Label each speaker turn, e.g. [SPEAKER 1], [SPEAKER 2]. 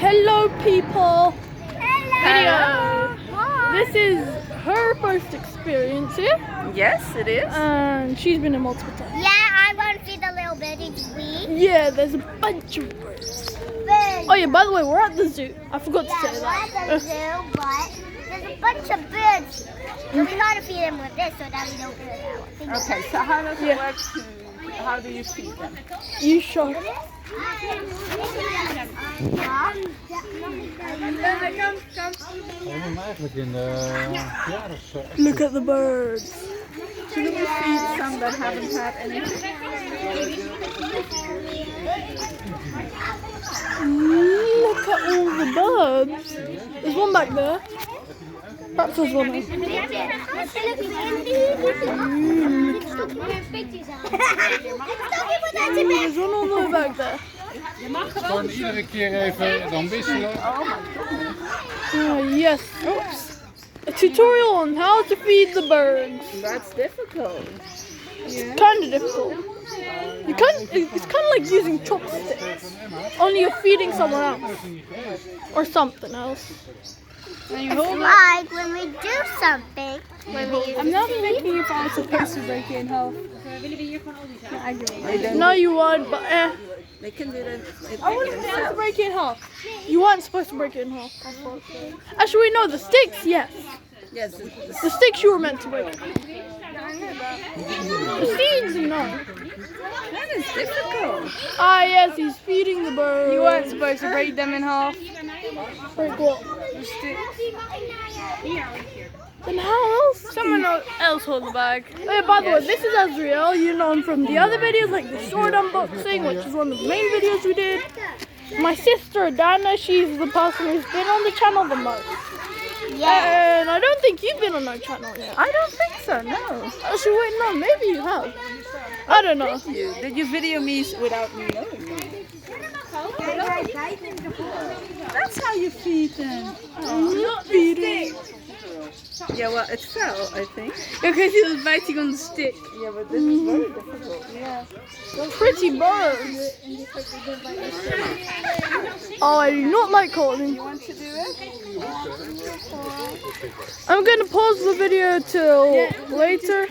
[SPEAKER 1] Hello, people.
[SPEAKER 2] Hello.
[SPEAKER 1] This is her first experience here,
[SPEAKER 2] Yes, it is.
[SPEAKER 1] and she's been in multiple times.
[SPEAKER 3] Yeah, I want to see the little bitty tweet.
[SPEAKER 1] Yeah, there's a bunch of birds. Oh yeah, by the way, we're at the zoo. I forgot to say
[SPEAKER 3] We're
[SPEAKER 1] that.
[SPEAKER 3] at the zoo, but there's a bunch of birds. So we gotta feed them with this so that we don't get it out.
[SPEAKER 2] Okay, so how does it
[SPEAKER 1] Yeah.
[SPEAKER 2] work how do you feed them?
[SPEAKER 1] You show.
[SPEAKER 4] Eigenlijk in de
[SPEAKER 1] Look at the birds.
[SPEAKER 2] Shouldn't we feed some that haven't had anything?
[SPEAKER 1] Look at all the birds. There's one back there. Perhaps there's one there. There's one all the way back there.
[SPEAKER 4] gewoon iedere keer even dan wisselen.
[SPEAKER 1] Yes. Oops. A tutorial on how to feed the birds.
[SPEAKER 2] That's difficult.
[SPEAKER 1] Kind of difficult. It's kind of like using chopsticks. Only you're feeding someone else. Or something else.
[SPEAKER 3] It's like when we do something.
[SPEAKER 5] I'm not thinking if I'm supposed to break it in half.
[SPEAKER 1] No, you weren't, but
[SPEAKER 2] They can do that.
[SPEAKER 1] I wasn't supposed to break it in half. You weren't supposed to break it in half. Actually, no, the sticks, yes.
[SPEAKER 2] Yes.
[SPEAKER 1] The sticks you were meant to break. The seeds, no.
[SPEAKER 2] That is difficult.
[SPEAKER 1] Ah, yes, he's feeding the birds.
[SPEAKER 5] You weren't supposed to break them in half.
[SPEAKER 1] Break what? Then how else?
[SPEAKER 5] Someone else hold the bag.
[SPEAKER 1] Oh, yeah, by the way, this is Azriel. You know him from the other videos, like the sword unboxing, which is one of the main videos we did. My sister, Dana, she's the person who's been on the channel the most.
[SPEAKER 3] Yeah.
[SPEAKER 1] And I don't think you've been on our channel yet.
[SPEAKER 2] I don't think so, no.
[SPEAKER 1] Actually, wait, no, maybe you have. I don't know.
[SPEAKER 2] Did you video me without me knowing? That's how you feed them.
[SPEAKER 1] Not feeding.
[SPEAKER 2] Yeah, well, it fell, I think.
[SPEAKER 5] Because he was biting on the stick.
[SPEAKER 2] Yeah, but this is very difficult. Yeah.
[SPEAKER 1] Pretty birds. Oh, I do not like calling.
[SPEAKER 2] You want to do it?
[SPEAKER 1] I'm going to pause the video till later.